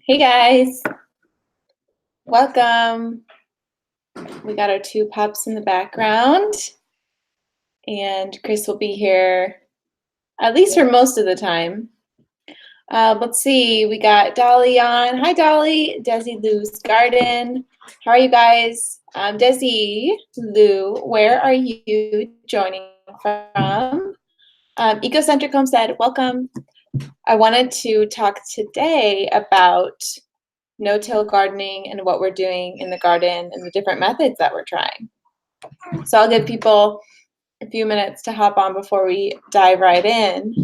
Hey guys, welcome. We got our two pups in the background, and Chris will be here at least for most of the time. Let's see, we got Dolly on. Hi Dolly, Desi Lou's garden. How are you guys? Desi Lou, where are you joining from? Ecocentric Homestead, welcome. I wanted to talk today about no-till gardening and what we're doing in the garden and the different methods that we're trying. So I'll give people a few minutes to hop on before we dive right in.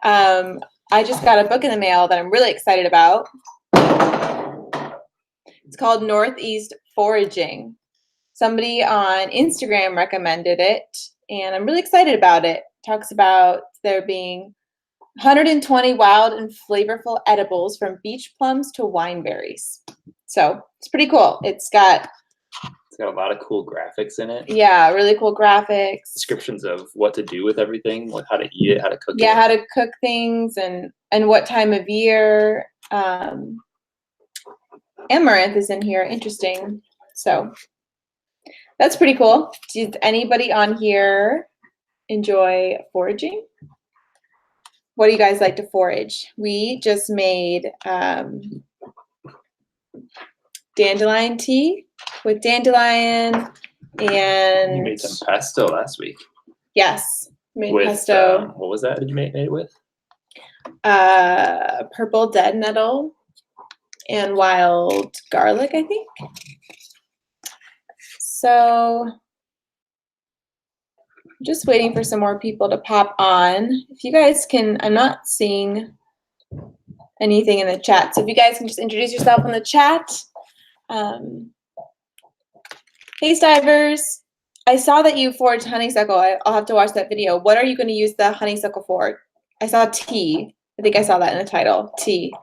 I just got a book in the mail that I'm really excited about. It's called Northeast Foraging. Somebody on Instagram recommended it, and I'm really excited about it. It talks about there being 120 wild and flavorful edibles from beach plums to wine berries. So it's pretty cool. It's got a lot of cool graphics in it. Yeah, really cool graphics. Descriptions of what to do with everything, like how to eat it, how to cook it. Yeah, how to cook things and what time of year. Amaranth is in here. Interesting. So that's pretty cool. Does anybody on here enjoy foraging? What do you guys like to forage? We just made dandelion tea with dandelion, and you made some pesto last week. Yes, made with, pesto. What was that? Did you make it with? Purple dead nettle and wild garlic, I think. So I'm just waiting for some more people to pop on. If you guys can, I'm not seeing anything in the chat, so if you guys can just introduce yourself in the chat. Hey Stivers, I saw that you foraged honeysuckle. I'll have to watch that video. What are you going to use the honeysuckle for? I saw tea. I think I saw that in the title, tea.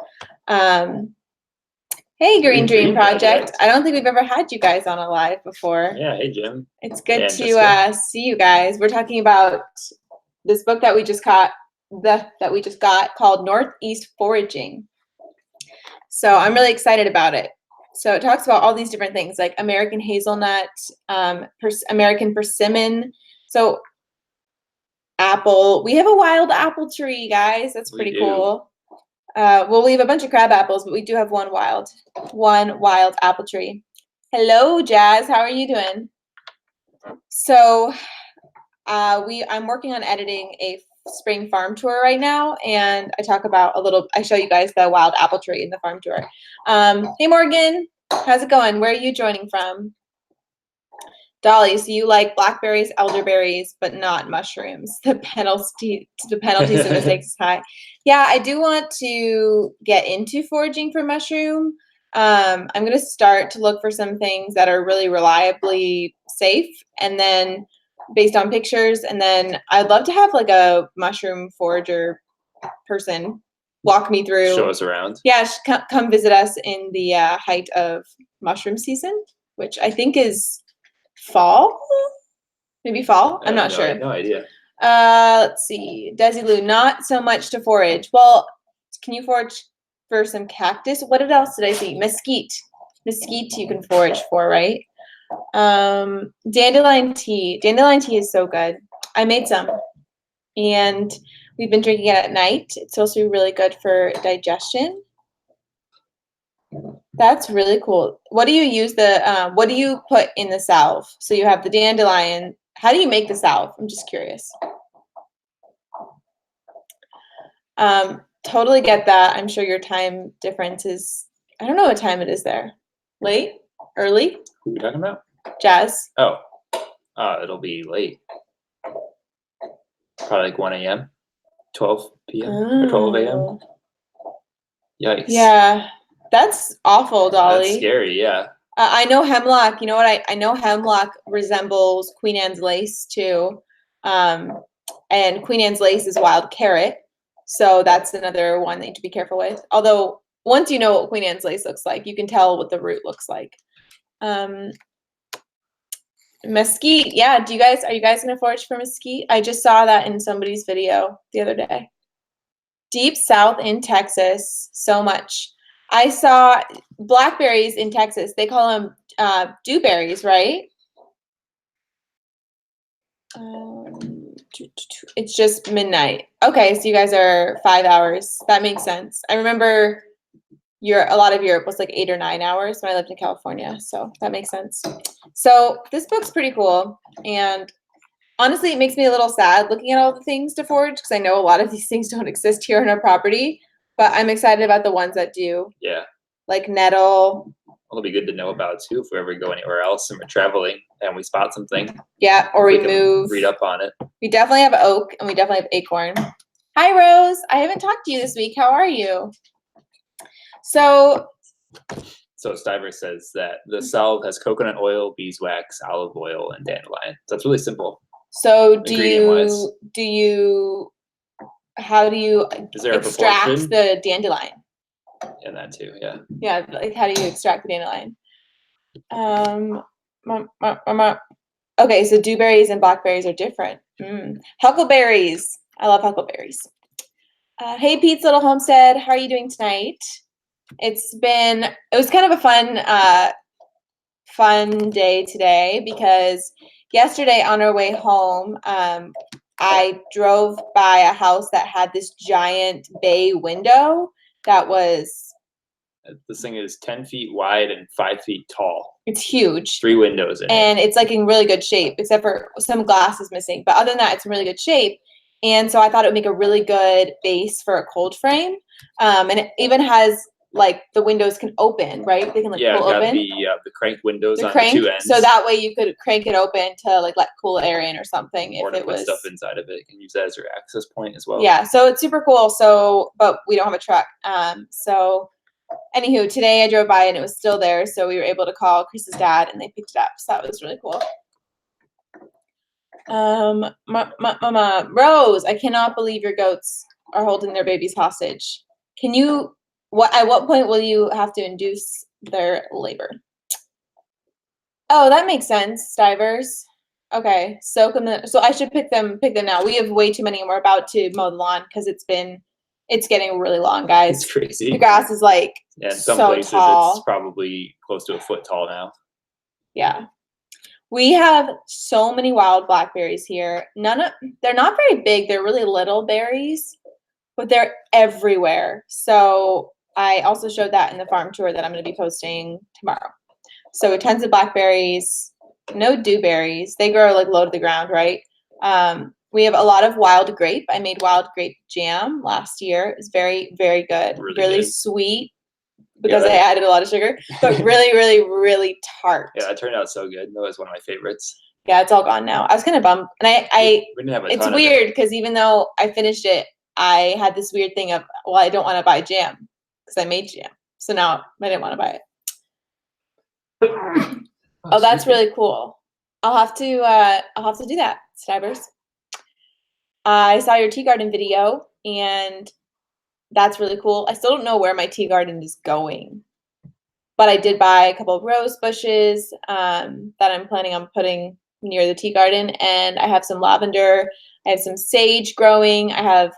Hey Green Dream Project. I don't think we've ever had you guys on a live before. Yeah, hey Jim. It's good to see you guys. We're talking about this book that we just got, called Northeast Foraging. So I'm really excited about it. So it talks about all these different things like American hazelnut, American persimmon. So apple. We have a wild apple tree, guys. That's pretty cool. Well, we have a bunch of crab apples, but we do have one wild apple tree. Hello, Jazz. How are you doing? So I'm working on editing a spring farm tour right now, and I talk about I show you guys the wild apple tree in the farm tour. Hey Morgan, how's it going? Where are you joining from? Dolly, so you like blackberries, elderberries, but not mushrooms. The penalties and mistakes is high. Yeah, I do want to get into foraging for mushroom. I'm going to start to look for some things that are really reliably safe, and then based on pictures, and then I'd love to have like a mushroom forager person walk me through. Show us around. Yeah, come visit us in the height of mushroom season, which I think is fall, maybe fall. I'm not sure. No idea. Let's see. Desi Lou, not so much to forage. Well, can you forage for some cactus? What else did I see? Mesquite. Mesquite you can forage for, right? Dandelion tea. Dandelion tea is so good. I made some, and we've been drinking it at night. It's also really good for digestion. That's really cool. What do you use what do you put in the salve? So you have the dandelion. How do you make the salve? I'm just curious. Totally get that. I'm sure your time difference is, I don't know what time it is there. Late? Early? Who are you talking about? Jazz. Oh, it'll be late. Probably like 1 a.m., 12 p.m. or 12 a.m. Yikes. Yeah, that's awful, Dolly. That's scary, yeah. I know hemlock. You know what? I know hemlock resembles Queen Anne's lace too. And Queen Anne's lace is wild carrot. So that's another one that you have to be careful with. Although once you know what Queen Anne's lace looks like, you can tell what the root looks like. Mesquite, yeah. Are you guys gonna forage for mesquite? I just saw that in somebody's video the other day. Deep South in Texas, so much. I saw blackberries in Texas. They call them dewberries, right? It's just midnight. Okay, so you guys are 5 hours. That makes sense. I remember a lot of Europe was like 8 or 9 hours when I lived in California, so that makes sense. So this book's pretty cool, and honestly, it makes me a little sad looking at all the things to forage because I know a lot of these things don't exist here on our property, but I'm excited about the ones that do. Yeah. Like nettle. It'll be good to know about too if we ever go anywhere else and we're traveling and we spot something. Yeah, or we can move. Read up on it. We definitely have oak and we definitely have acorn. Hi, Rose. I haven't talked to you this week. How are you? So Stiver says that the salve has coconut oil, beeswax, olive oil, and dandelion. So that's really simple. So how do you extract the dandelion? And that too, yeah. Yeah, like how do you extract the dandelion? Okay, so dewberries and blackberries are different. Huckleberries. I love huckleberries. Hey, Pete's Little Homestead. How are you doing tonight? It was kind of a fun day today because yesterday on our way home, I drove by a house that had this giant bay window that was. This thing is 10 feet wide and 5 feet tall. It's huge. 3 windows in it. And it's like in really good shape, except for some glass is missing. But other than that, it's in really good shape. And so I thought it would make a really good base for a cold frame. And it even has like the windows can open, right? They can like pull open. The crank windows on the 2 ends. So that way you could crank it open to like let cool air in or something. Or to put stuff inside of it. You can use that as your access point as well. Yeah, so it's super cool. So, but we don't have a truck. Anywho, today I drove by and it was still there, so we were able to call Chris's dad and they picked it up. So that was really cool. Rose, I cannot believe your goats are holding their babies hostage. At what point will you have to induce their labor? Oh, that makes sense, Stivers. Okay, so I should pick them now. We have way too many and we're about to mow the lawn because it's getting really long, guys. It's crazy. The grass is like some so places tall. It's probably close to a foot tall now. Yeah. We have so many wild blackberries here. They're not very big. They're really little berries, but they're everywhere. So I also showed that in the farm tour that I'm going to be posting tomorrow. So tons of blackberries, no dewberries. They grow like low to the ground, right? We have a lot of wild grape. I made wild grape jam last year. It was very, very good. Really sweet because I added a lot of sugar, but really, really, really tart. Yeah, it turned out so good. That was one of my favorites. Yeah, it's all gone now. I was kind of bummed. And we didn't have a ton it's weird because even though I finished it, I had this weird thing of, well, I don't want to buy jam because I made jam. So now I didn't want to buy it. Oh, that's really cool. I'll have to do that, Stivers. I saw your tea garden video and that's really cool. I still don't know where my tea garden is going, but I did buy a couple of rose bushes that I'm planning on putting near the tea garden, and I have some lavender. I have some sage growing. I have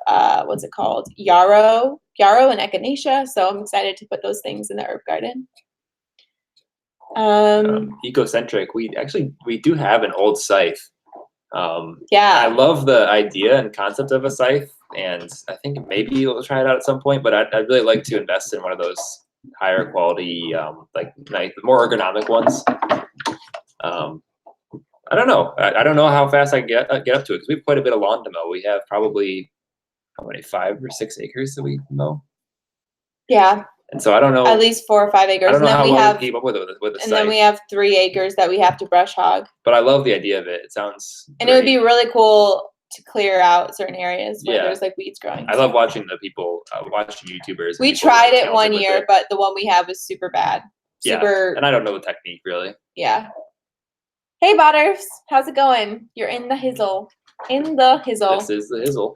what's it called? Yarrow and echinacea. So I'm excited to put those things in the herb garden. Ecocentric. We do have an old scythe. Yeah, I love the idea and concept of a scythe, and I think maybe we'll try it out at some point. But I'd really like to invest in one of those higher quality, like the more ergonomic ones. I don't know. I don't know how fast I can get up to it because we have quite a bit of lawn to mow. We have probably 5 or 6 acres that we mow. Yeah. And so I don't know. At least 4 or 5 acres. I don't know how well we keep up with a scythe. And then we have 3 acres that we have to brush hog. But I love the idea of it. It sounds great. It would be really cool to clear out certain areas where there's like weeds growing. I love watching the people, watching YouTubers. We tried it one year, but the one we have is super bad. Yeah, and I don't know the technique really. Yeah. Hey, Botters. How's it going? You're in the hizzle. In the hizzle. This is the hizzle.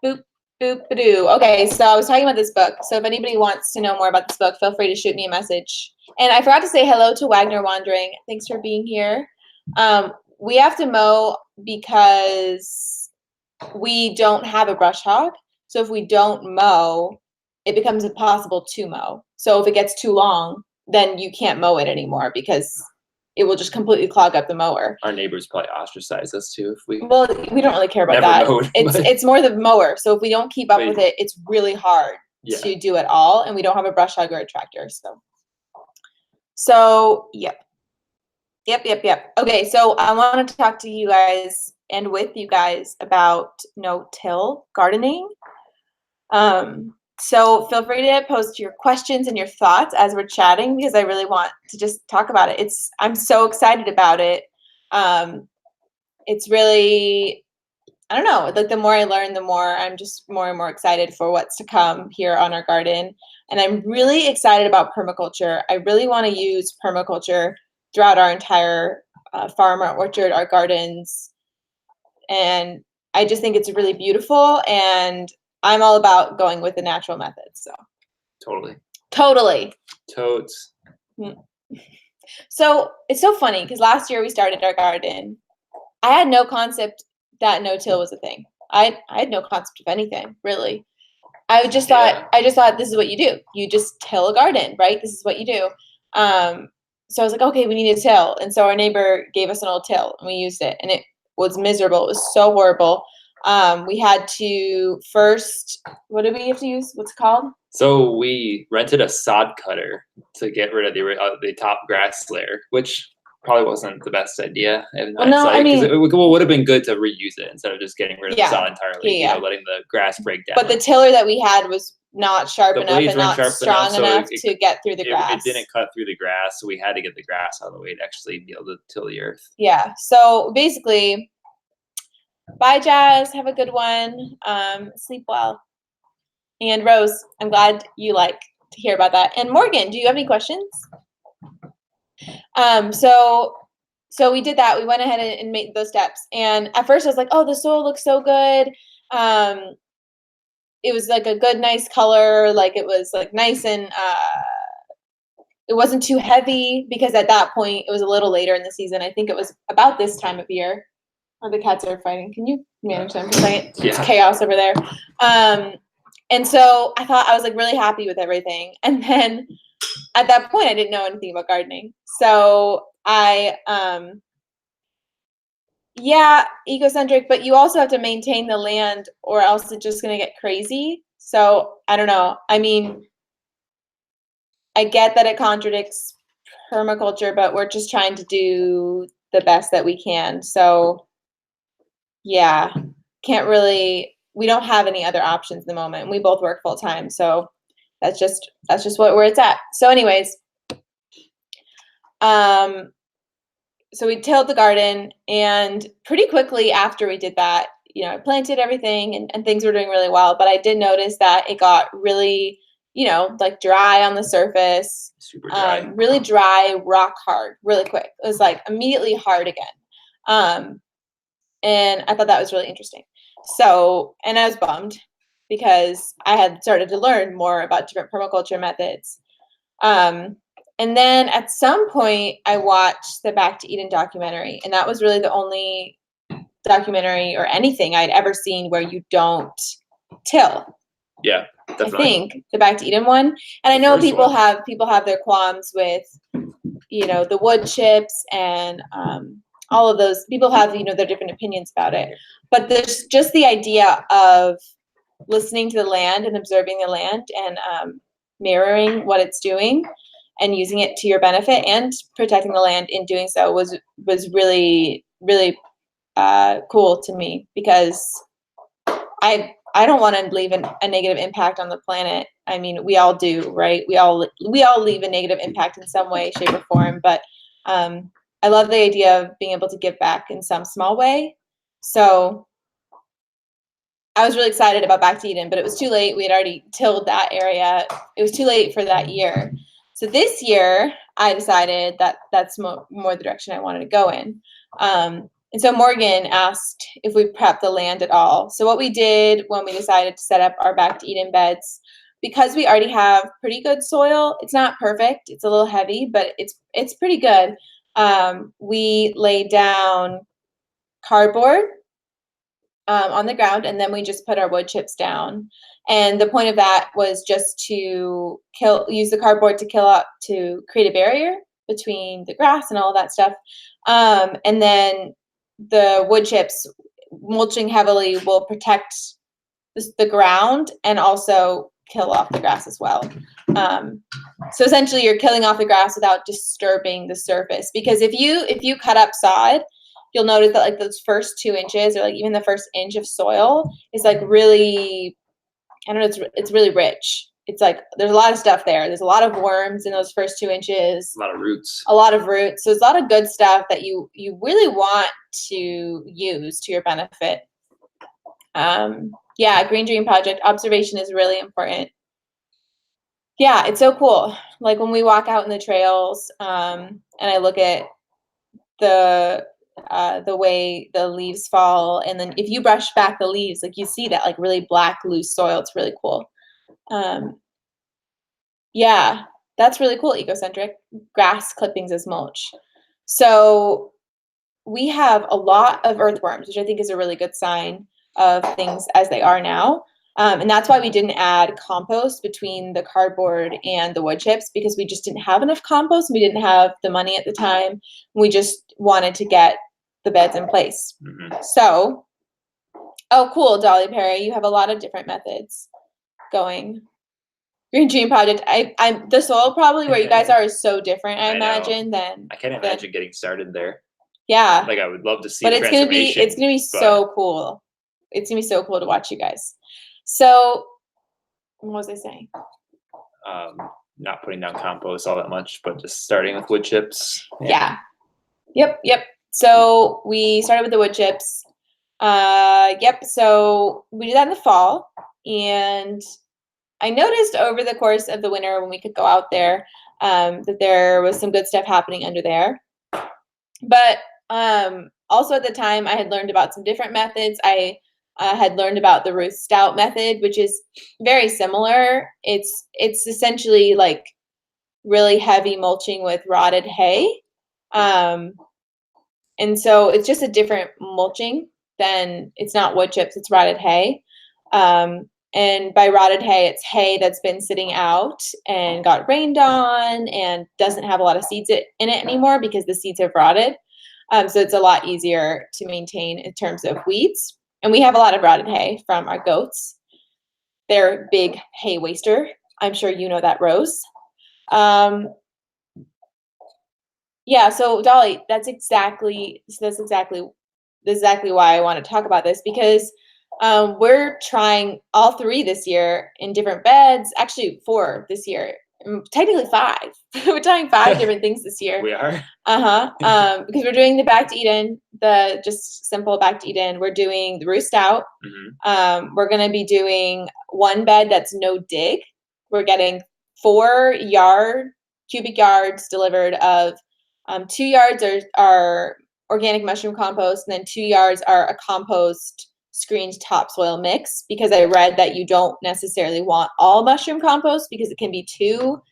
Boop. Boop-a-doo. Okay, so I was talking about this book. So if anybody wants to know more about this book, feel free to shoot me a message. And I forgot to say hello to Wagner Wandering. Thanks for being here. We have to mow because we don't have a brush hog. So if we don't mow, it becomes impossible to mow. So if it gets too long, then you can't mow it anymore because it will just completely clog up the mower. Our neighbors probably ostracize us too if we. Well, we don't really care about Never that. mowed, It's more the mower. So if we don't keep up with it, it's really hard Yeah. to do it all, and we don't have a brush hog or a tractor. So yep. Okay, so I wanted to talk to you guys and with you guys about no-till gardening. So feel free to post your questions and your thoughts as we're chatting because I really want to just talk about it. I'm so excited about it. It's really, I don't know, like the more I learn, the more I'm just more and more excited for what's to come here on our garden. And I'm really excited about permaculture. I really want to use permaculture throughout our entire farm, our orchard, our gardens. And I just think it's really beautiful, and I'm all about going with the natural methods. So Totally. Totes. So it's so funny because last year we started our garden. I had no concept that no-till was a thing. I had no concept of anything, really. I just thought this is what you do. You just till a garden, right? This is what you do. So I was like, okay, we need a till. And so our neighbor gave us an old till and we used it, and it was miserable. It was so horrible. We had to first, what did we have to use? What's it called? So we rented a sod cutter to get rid of the top grass layer, which probably wasn't the best idea. Well, no, I mean, it would have been good to reuse it instead of just getting rid of the sod entirely. Yeah. Letting the grass break down. But the tiller that we had was not sharp enough and not strong enough to get through the grass. It didn't cut through the grass, so we had to get the grass out of the way to actually be able to till the earth. Yeah. So basically, bye, Jazz. Have a good one. Sleep well. And Rose, I'm glad you like to hear about that. And Morgan, do you have any questions? So we did that. We went ahead and made those steps. And at first I was like, oh, the soil looks so good. It was like a good, nice color. Like it was like nice and it wasn't too heavy because at that point it was a little later in the season. I think it was about this time of year. Oh, the cats are fighting. Can you manage them for a second? Yeah. It's chaos over there. And so I thought I was like really happy with everything. And then at that point I didn't know anything about gardening. So yeah, ecocentric, but you also have to maintain the land or else it's just going to get crazy. So I don't know. I mean, I get that it contradicts permaculture, but we're just trying to do the best that we can. So yeah, we don't have any other options at the moment. We both work full time. So that's just where it's at. So anyways, so we tilled the garden, and pretty quickly after we did that, I planted everything and things were doing really well. But I did notice that it got really, like dry on the surface. Super dry. Really dry, rock hard, really quick. It was like immediately hard again. And I thought that was really interesting. So, and I was bummed because I had started to learn more about different permaculture methods. And then at some point I watched the Back to Eden documentary, and that was really the only documentary or anything I'd ever seen where you don't till. Yeah, definitely. I think the Back to Eden one. And I know people have their qualms with, the wood chips and all of those. People have, their different opinions about it. But there's just the idea of listening to the land and observing the land and mirroring what it's doing and using it to your benefit and protecting the land in doing so was really, really cool to me, because I don't want to leave a negative impact on the planet. I mean, we all do, right? We all leave a negative impact in some way, shape, or form. But I love the idea of being able to give back in some small way. So I was really excited about Back to Eden, but it was too late. We had already tilled that area. It was too late for that year. So this year, I decided that that's more the direction I wanted to go in. And so Morgan asked if we prepped the land at all. So what we did when we decided to set up our Back to Eden beds, because we already have pretty good soil, it's not perfect. It's a little heavy, but it's pretty good. We laid down cardboard on the ground, and then we just put our wood chips down. And the point of that was just to use the cardboard to create a barrier between the grass and all that stuff. And then the wood chips, mulching heavily, will protect the ground and also kill off the grass as well. So essentially you're killing off the grass without disturbing the surface, because if you cut up sod, you'll notice that like those first 2 inches or like even the first inch of soil is like really, I don't know, it's really rich. It's like there's a lot of stuff there. There's a lot of worms in those first 2 inches. A lot of roots. A lot of roots. So there's a lot of good stuff that you really want to use to your benefit. Yeah, Green Dream Project, observation is really important. Yeah, it's so cool. Like when we walk out in the trails, and I look at the way the leaves fall, and then if you brush back the leaves, like you see that like really black loose soil. It's really cool. Yeah, that's really cool. Ecocentric grass clippings as mulch. So we have a lot of earthworms, which I think is a really good sign of things as they are now. And that's why we didn't add compost between the cardboard and the wood chips, because we just didn't have enough compost. We didn't have the money at the time. We just wanted to get the beds in place. Mm-hmm. So, oh, cool, Dolly Perry. You have a lot of different methods going. Green Dream Project. I'm the soil probably where you guys are is so different, I imagine, than I can't imagine getting started there. Yeah. Like I would love to see. But it's gonna be so cool. It's gonna be so cool to watch you guys. So what was I saying? Not putting down compost all that much, but just starting with wood chips. Yeah. Yep. So we started with the wood chips. So we did that in the fall, and I noticed over the course of the winter when we could go out there, that there was some good stuff happening under there. But also at the time, I had learned about some different methods. I had learned about the Ruth Stout method, which is very similar. It's essentially like really heavy mulching with rotted hay. And so it's just a different mulching than, it's not wood chips, it's rotted hay. And by rotted hay, it's hay that's been sitting out and got rained on and doesn't have a lot of seeds in it anymore because the seeds have rotted. So it's a lot easier to maintain in terms of weeds. And we have a lot of rotted hay from our goats. They're big hay waster. I'm sure you know that, Rose. Yeah, so Dolly, that's exactly why I want to talk about this, because we're trying all 3 this year in different beds. Actually 4 this year. Technically 5. We're trying 5 different things this year. We are. Because we're doing the Back to Eden, the just simple Back to Eden. We're doing the Ruth Stout. Mm-hmm. We're gonna be doing 1 bed that's no dig. We're getting 4 cubic yards delivered of 2 yards are organic mushroom compost, and then 2 yards are a compost screened topsoil mix, because I read that you don't necessarily want all mushroom compost because it can be too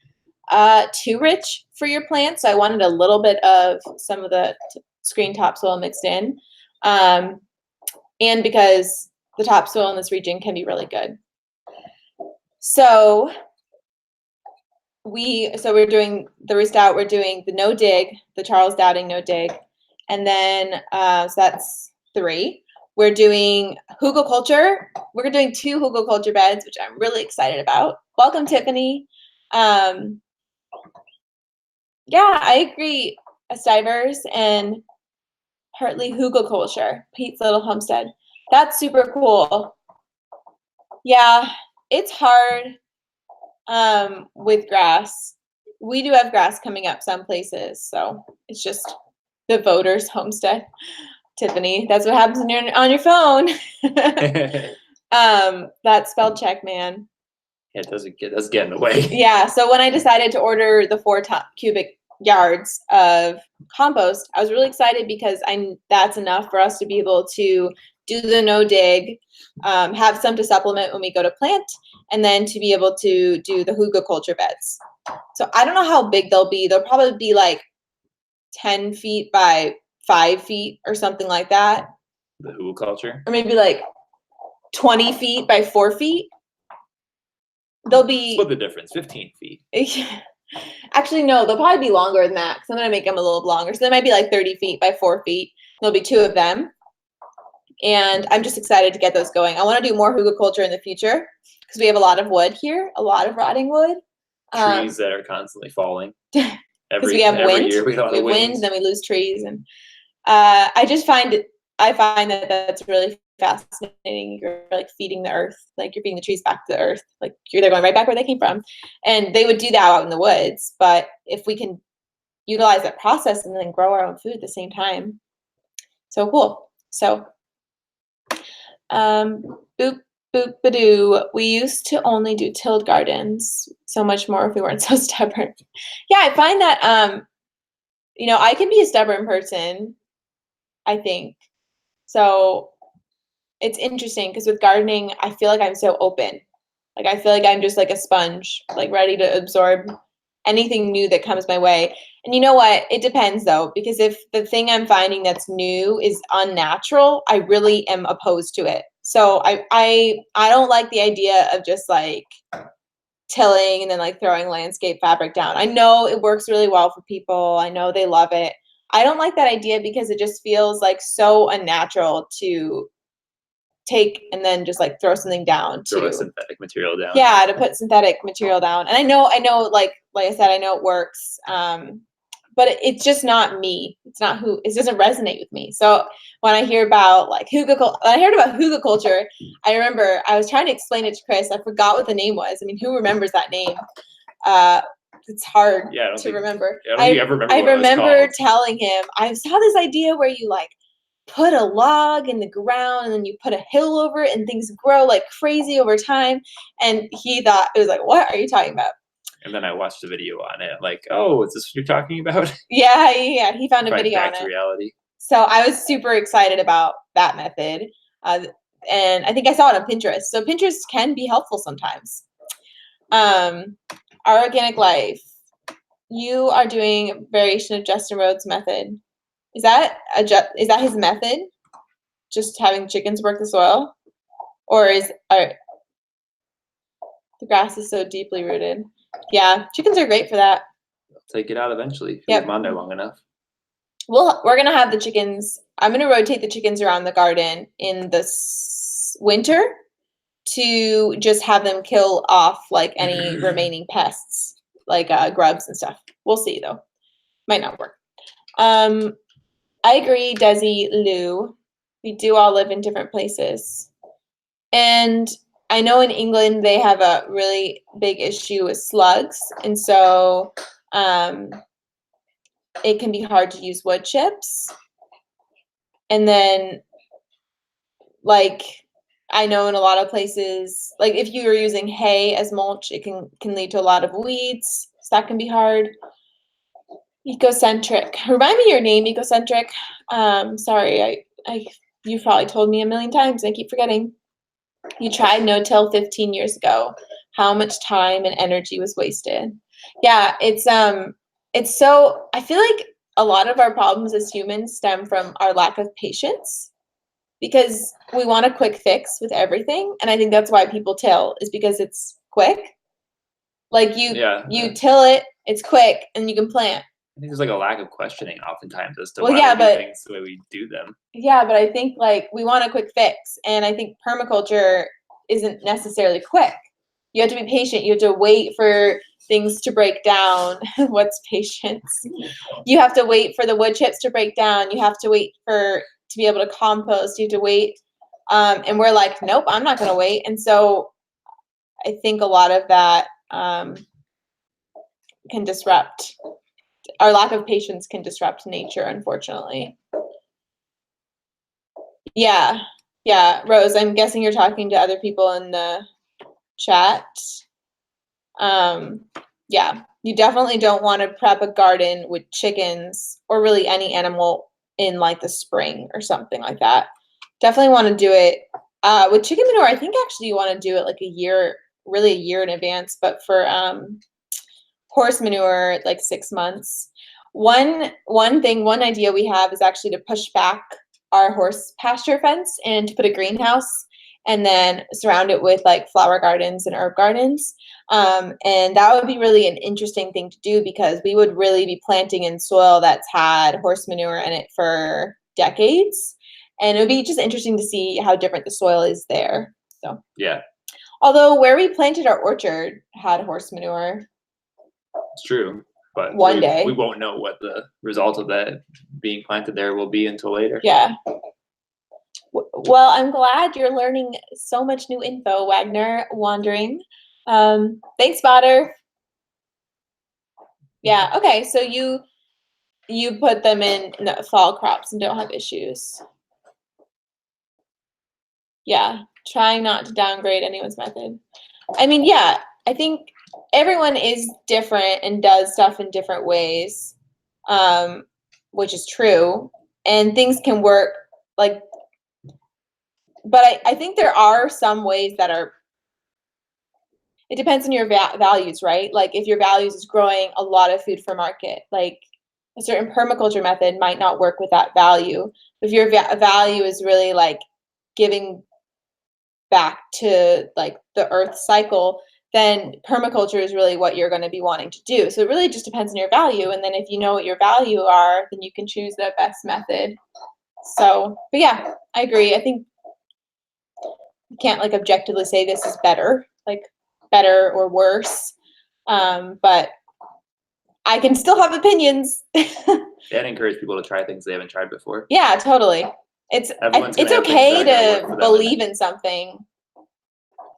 rich for your plants. So I wanted a little bit of some of the screened topsoil mixed in, and because the topsoil in this region can be really good. So we're doing the Ruth Stout, we're doing the no dig, the Charles Dowding no dig, and then so that's 3. We're doing Hugelkulture. We're doing 2 Hugelkulture beds, which I'm really excited about. Welcome, Tiffany. Yeah, I agree. Stivers and Hartley Hugelkulture, Pete's Little Homestead. That's super cool. Yeah, it's hard with grass. We do have grass coming up some places, so it's just the voters' homestead. Tiffany, that's what happens when you're on your phone. That spell check, man. It does get in the way. Yeah, so when I decided to order the 4 cubic yards of compost, I was really excited because that's enough for us to be able to do the no dig, have some to supplement when we go to plant, and then to be able to do the Hugelkulture beds. So I don't know how big they'll be. They'll probably be like 10 feet by 5 feet or something like that. The Hugelkulture. or maybe like 20 feet by 4 feet. They'll be Split the difference, 15 feet. Actually, no, they'll probably be longer than that, because I'm gonna make them a little longer. So they might be like 30 feet by 4 feet. There'll be 2 of them. And I'm just excited to get those going. I want to do more Hugelkulture in the future because we have a lot of wood here, a lot of rotting wood. Trees that are constantly falling. Because we have wind. Year we have wind, then we lose trees. And I find that that's really fascinating. You're like feeding the earth, like you're feeding the trees back to the earth. Like they're going right back where they came from. And they would do that out in the woods. But if we can utilize that process and then grow our own food at the same time, so cool. So boop, boop, badoo. We used to only do tilled gardens. So much more if we weren't so stubborn. Yeah, I find that, I can be a stubborn person, I think. So it's interesting because with gardening, I feel like I'm so open. Like, I feel like I'm just like a sponge, like ready to absorb anything new that comes my way. And you know what? It depends though, because if the thing I'm finding that's new is unnatural, I really am opposed to it. So I don't like the idea of just like tilling and then like throwing landscape fabric down. I know it works really well for people. I know they love it. I don't like that idea because it just feels like so unnatural to take and then just like throw something down. Throw a synthetic material down. Yeah, to put synthetic material down. And I know, like I said, I know it works. But it's just not me. It doesn't resonate with me. So when I hear about like Hugelkulture, I remember I was trying to explain it to Chris. I forgot what the name was. I mean, who remembers that name? It's hard to remember. I don't think I remember telling him, I saw this idea where you like put a log in the ground and then you put a hill over it and things grow like crazy over time. And he thought, it was like, what are you talking about? And then I watched a video on it, like, oh, is this what you're talking about? Yeah. He found a video on it. Reality. So I was super excited about that method. And I think I saw it on Pinterest. So Pinterest can be helpful sometimes. Our Organic Life. You are doing a variation of Justin Rhodes' method. Is that his method? Just having chickens work the soil? Or the grass is so deeply rooted? Yeah, chickens are great for that. They'll take it out eventually if you leave them on there long enough. We're gonna have the chickens. I'm gonna rotate the chickens around the garden in the winter to just have them kill off like any remaining pests, like grubs and stuff. We'll see though. Might not work. I agree, Desi Lou. We do all live in different places. And I know in England they have a really big issue with slugs. And so it can be hard to use wood chips. And then, like, I know in a lot of places, like if you are using hay as mulch, it can lead to a lot of weeds. So that can be hard. Ecocentric. Remind me your name, Ecocentric. Sorry, you've probably told me a million times. I keep forgetting. You tried no-till 15 years ago. How much time and energy was wasted? Yeah, it's so. I feel like a lot of our problems as humans stem from our lack of patience, because we want a quick fix with everything, and I think that's why people till, is because it's quick. Like you till it, it's quick, and you can plant. I think there's like a lack of questioning oftentimes as to why we do things the way we do them. Yeah, but I think like we want a quick fix, and I think permaculture isn't necessarily quick. You have to be patient. You have to wait for things to break down. What's patience? You have to wait for the wood chips to break down. You have to wait to be able to compost. You have to wait. And we're like, nope, I'm not going to wait. And so I think a lot of that can disrupt. Our lack of patience can disrupt nature, unfortunately. Yeah, Rose, I'm guessing you're talking to other people in the chat. Yeah, you definitely don't want to prep a garden with chickens or really any animal in like the spring or something like that. Definitely want to do it with chicken manure. I think actually you want to do it like a year in advance, but for horse manure, like 6 months. One idea we have is actually to push back our horse pasture fence and to put a greenhouse and then surround it with like flower gardens and herb gardens. And that would be really an interesting thing to do because we would really be planting in soil that's had horse manure in it for decades. And it would be just interesting to see how different the soil is there. So Yeah, although where we planted our orchard had horse manure. it's true. But One day. we won't know what the result of that being planted there will be until later. Yeah. Well, I'm glad you're learning so much new info, Wagner. Wandering. Thanks, Spotter. Yeah. Okay. So you put them in the fall crops and don't have issues. Yeah. Trying not to downgrade anyone's method. I mean, yeah. I think everyone is different and does stuff in different ways, which is true. And things can work like. But I think there are some ways that are, it depends on your values, right? Like if your values is growing a lot of food for market, like a certain permaculture method might not work with that value. If your value is really like giving back to like the earth cycle, then permaculture is really what you're going to be wanting to do. So it really just depends on your value. And then if you know what your value are, then you can choose the best method. So, but yeah, I agree. I think you can't like objectively say this is better, like better or worse. But I can still have opinions. And encourage people to try things they haven't tried before. Yeah, totally. It's okay to believe in something.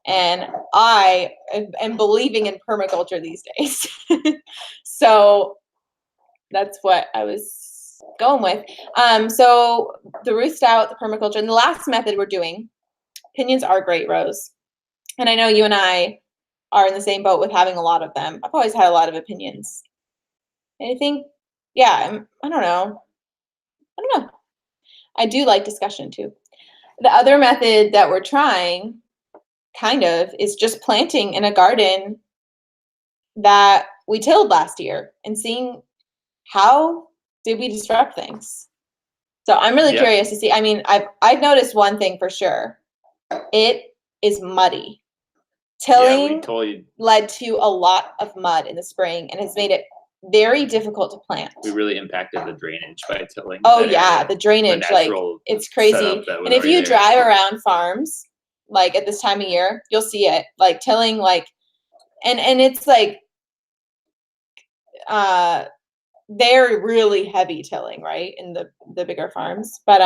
And I am believing in permaculture these days. So that's what I was going with. So the Ruth Stout, the permaculture, and the last method we're doing, opinions are great, Rose. And I know you and I are in the same boat with having a lot of them. I've always had a lot of opinions. And I think, yeah, I don't know. I do like discussion too. The other method that we're trying, kind of, is just planting in a garden that we tilled last year and seeing how did we disrupt things. So I'm really curious to see. I mean, I've noticed one thing for sure. It is muddy. Tilling led to a lot of mud in the spring and has made it very difficult to plant. We really impacted the drainage by tilling. Oh yeah, the drainage, like it's crazy. And if you drive around farms, like at this time of year, you'll see it, like tilling, like, and it's like, they're really heavy tilling, right, in the bigger farms, but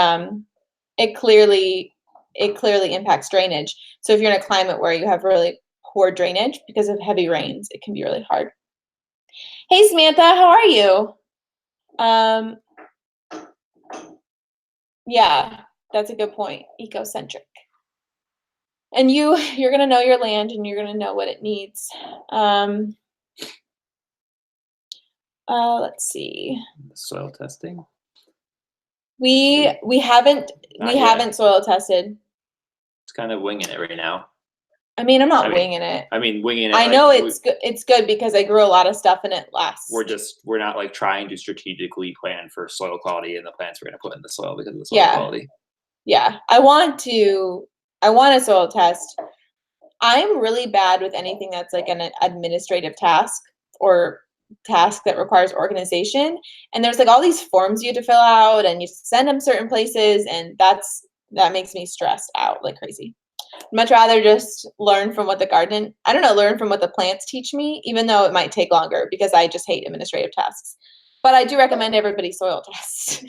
it clearly impacts drainage. So if you're in a climate where you have really poor drainage because of heavy rains, it can be really hard. Hey Samantha, how are you? Yeah, that's a good point. Ecocentric. And you're gonna know your land and you're gonna know what it needs. Let's see. Soil testing. We haven't soil tested. It's kind of winging it right now. I mean, I'm not winging it. I mean, winging it. I know it's good. It's good because I grew a lot of stuff in it last. We're not like trying to strategically plan for soil quality and the plants we're gonna put in the soil because of the soil quality. Yeah, I want a soil test. I'm really bad with anything that's like an administrative task or task that requires organization. And there's like all these forms you have to fill out and you send them certain places, and that makes me stressed out like crazy. I'd much rather just learn from what learn from what the plants teach me, even though it might take longer because I just hate administrative tasks. But I do recommend everybody soil test.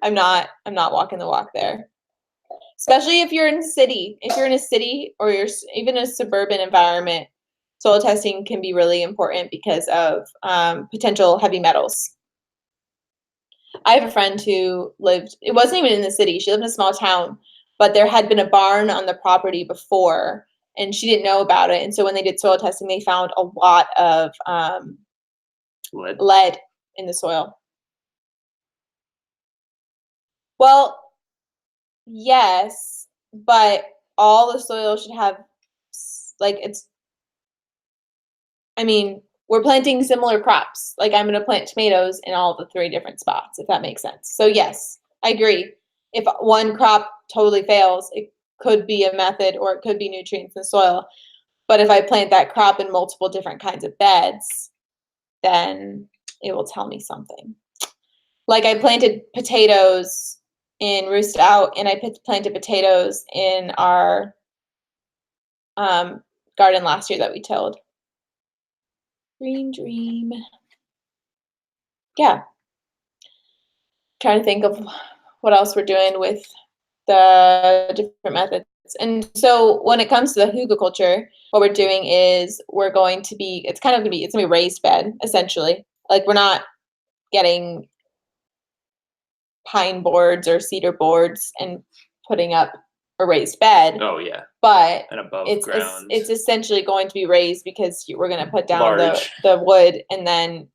I'm not walking the walk there. Especially if you're in a city. If you're in a city or you're even in a suburban environment, soil testing can be really important because of potential heavy metals. I have a friend who it wasn't even in the city, she lived in a small town, but there had been a barn on the property before and she didn't know about it. And so when they did soil testing, they found a lot of lead in the soil. Well, yes, but all the soil should have, like, we're planting similar crops. Like I'm going to plant tomatoes in all the 3 different spots, if that makes sense. So yes, I agree. If one crop totally fails, it could be a method or it could be nutrients in the soil. But if I plant that crop in multiple different kinds of beds, then it will tell me something. Like I planted potatoes in Ruth Stout, and I planted potatoes in our garden last year that we tilled. Green Dream. Yeah. Trying to think of what else we're doing with the different methods. And so when it comes to the Hugelkulture, what we're doing is we're going to be, it's going to be raised bed, essentially. Like we're not getting pine boards or cedar boards and putting up a raised bed. Oh yeah. But And above it's ground. it's essentially going to be raised because we're going to put down Large. the wood, and then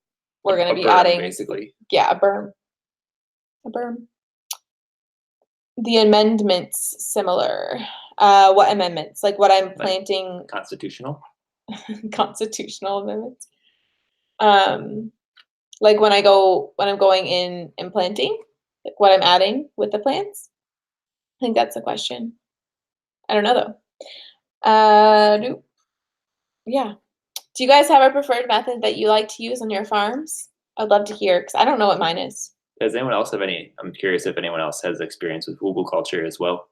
we're going to be berm, adding basically. Yeah, a berm. A berm. The amendments similar. What amendments? Like what I'm planting? Constitutional. Constitutional amendments. Like when I'm going in and planting, like what I'm adding with the plants. I think that's the question. I don't know though. Yeah. Do you guys have a preferred method that you like to use on your farms? I'd love to hear because I don't know what mine is. Does anyone else have any? I'm curious if anyone else has experience with Hugelkulture as well.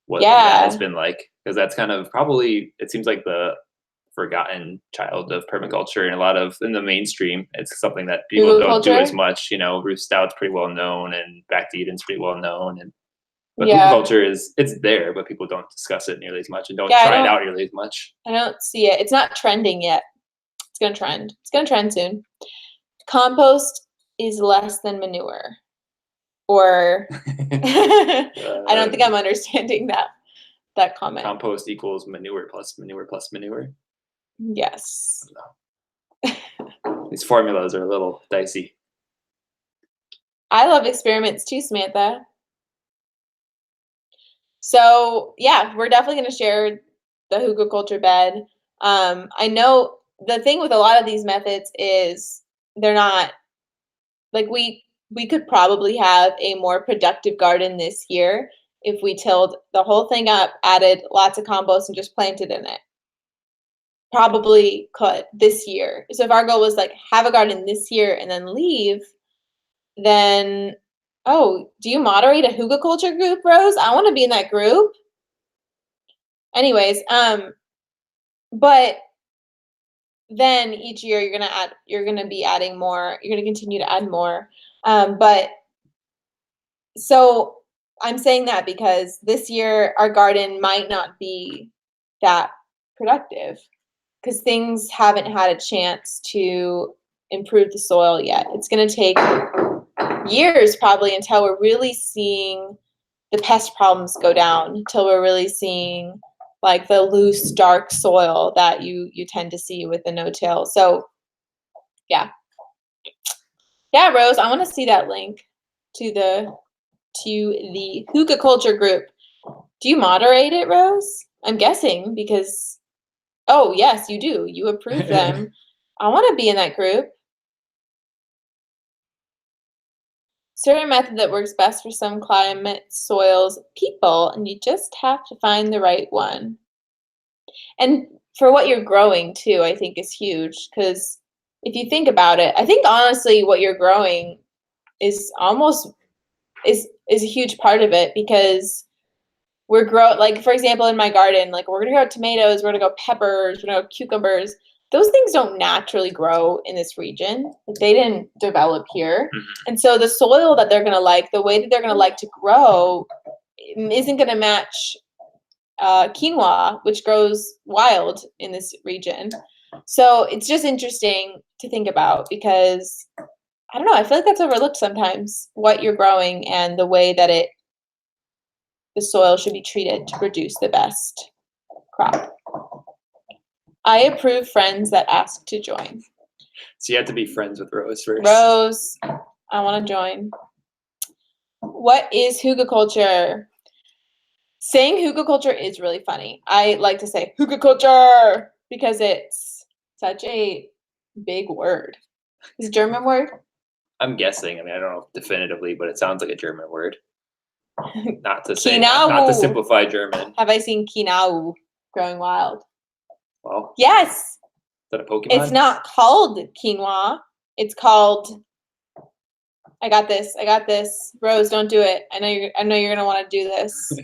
What Yeah. that has been like, because that's kind of probably, it seems like the forgotten child of permaculture, and in the mainstream, it's something that people don't do as much. You know, Ruth Stout's pretty well known, and Back to Eden's pretty well known, but Hugelkulture it's there, but people don't discuss it nearly as much and don't try it out nearly as much. I don't see it. It's not trending yet. It's gonna trend. It's gonna trend soon. Compost is less than manure. Or I don't think I'm understanding that comment. Compost equals manure plus manure plus manure. Yes. These formulas are a little dicey. I love experiments too, Samantha. So yeah, we're definitely going to share the Hugelkulture bed. I know the thing with a lot of these methods is they're not, like we could probably have a more productive garden this year if we tilled the whole thing up, added lots of compost, and just planted in it. Probably could this year. So if our goal was like have a garden this year and then leave, then do you moderate a Hugelkulture group, Rose? I want to be in that group. Anyways, but then each year you're gonna be adding more, you're gonna continue to add more. But so I'm saying that because this year our garden might not be that productive because things haven't had a chance to improve the soil yet. It's gonna take years probably until we're really seeing the pest problems go down, until we're really seeing like the loose, dark soil that you tend to see with the no-till. So yeah. Yeah, Rose, I want to see that link to the Hugelkulture group. Do you moderate it, Rose? I'm guessing because, oh yes, you do. You approve them. I want to be in that group. Certain method that works best for some climates, soils, people, and you just have to find the right one. And for what you're growing too, I think is huge because if you think about it, I think honestly what you're growing is almost is a huge part of it because we're like for example in my garden, like we're gonna grow tomatoes, we're gonna grow peppers, we're gonna grow cucumbers. Those things don't naturally grow in this region. Like, they didn't develop here. And so the soil that they're gonna like, the way that they're gonna like to grow isn't gonna match quinoa, which grows wild in this region. So it's just interesting to think about because I don't know, I feel like that's overlooked sometimes, what you're growing and the way that the soil should be treated to produce the best crop. I approve friends that ask to join. So you have to be friends with Rose first. Rose, I want to join. What is Hugelkulture? Saying Hugelkulture is really funny. I like to say Hugelkulture because it's such a big word. It's a German word? I'm guessing. I mean, I don't know definitively, but it sounds like a German word. Not to say, Quinoa. not to simplify German. Have I seen quinoa growing wild? Well, yes. Is that a Pokemon? It's not called quinoa. It's called. I got this. Rose, don't do it. I know you're gonna want to do this.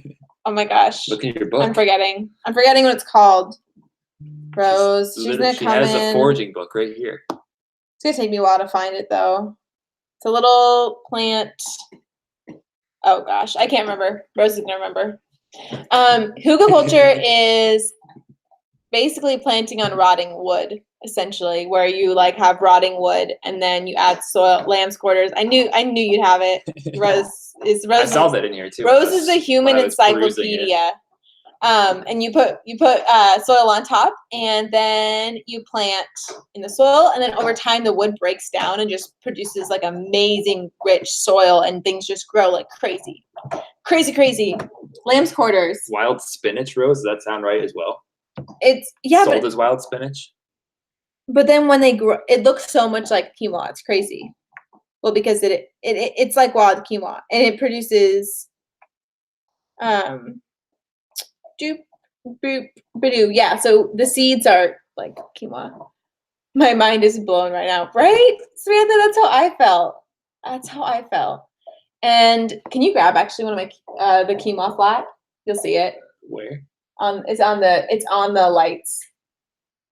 Oh my gosh. Look in your book. I'm forgetting what it's called. Rose, she's gonna come in. She has a foraging book right here. It's gonna take me a while to find it though. It's a little plant. Oh gosh, I can't remember. Rose is gonna remember. Hugelkulture is basically planting on rotting wood, essentially, where you like have rotting wood and then you add soil, lamb's quarters. I knew you'd have it. Rose. I saw that in here too. Rose is a human encyclopedia. And you put soil on top, and then you plant in the soil, and then over time the wood breaks down and just produces like amazing rich soil, and things just grow like crazy. Lamb's quarters. Wild spinach, Rose. Does that sound right as well? It's sold as wild spinach. But then when they grow, it looks so much like quinoa. It's crazy. Well, because it's like wild quinoa, and it produces yeah, so the seeds are like quinoa. My mind is blown right now, right, Samantha? That's how I felt. And can you grab actually one of my the quinoa flat? You'll see it. Where? It's on the lights,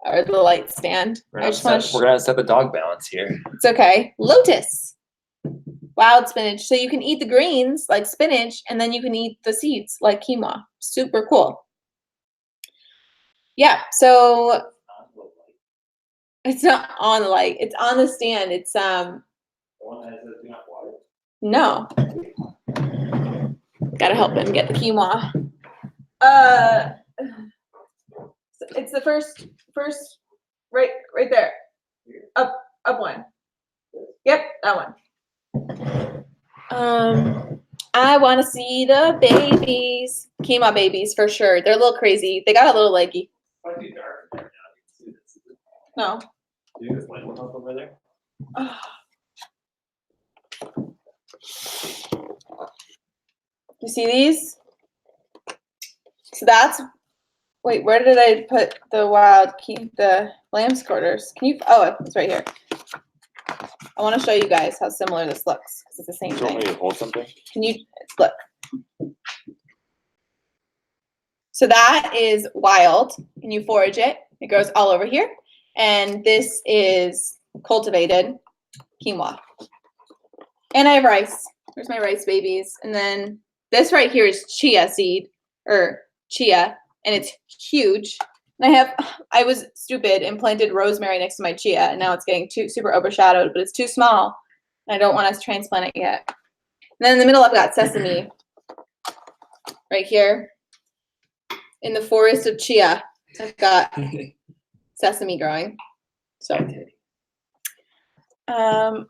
or the light stand. We're gonna set the dog balance here. It's okay. Lotus. Wild spinach. So you can eat the greens like spinach, and then you can eat the seeds like quinoa. Super cool. Yeah, so it's not on the light. It's on the stand. It's The one that says do not water. No. Gotta help him get the quinoa. It's the first right there. Up one. Yep, that one. I want to see the babies. Quinoa babies for sure. They're a little crazy. They got a little leggy. Might be dark right now. No. Do you just light one up over there? You see these? So that's. Wait, where did I put the lamb's quarters? Can you? Oh, it's right here. I want to show you guys how similar this looks because it's the same thing. Do you want me to hold something? Can you look? So that is wild, and you forage it. It grows all over here, and this is cultivated quinoa. And I have rice. There's my rice babies, and then this right here is chia seed or chia, and it's huge. And I was stupid and planted rosemary next to my chia, and now it's getting super overshadowed, but it's too small. And I don't want to transplant it yet. And then in the middle, I've got sesame right here. In the forest of chia, I've got sesame growing. So, done.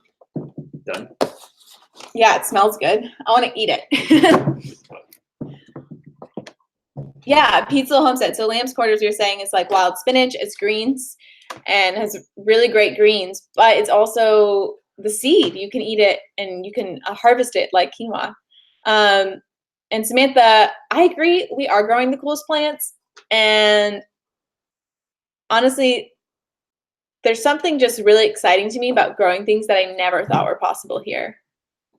Yeah, it smells good. I want to eat it. Yeah, Pete's Homestead. So lamb's quarters, you're saying, is like wild spinach. It's greens and has really great greens, but it's also the seed. You can eat it and you can harvest it like quinoa. And Samantha, I agree. We are growing the coolest plants. And honestly, there's something just really exciting to me about growing things that I never thought were possible here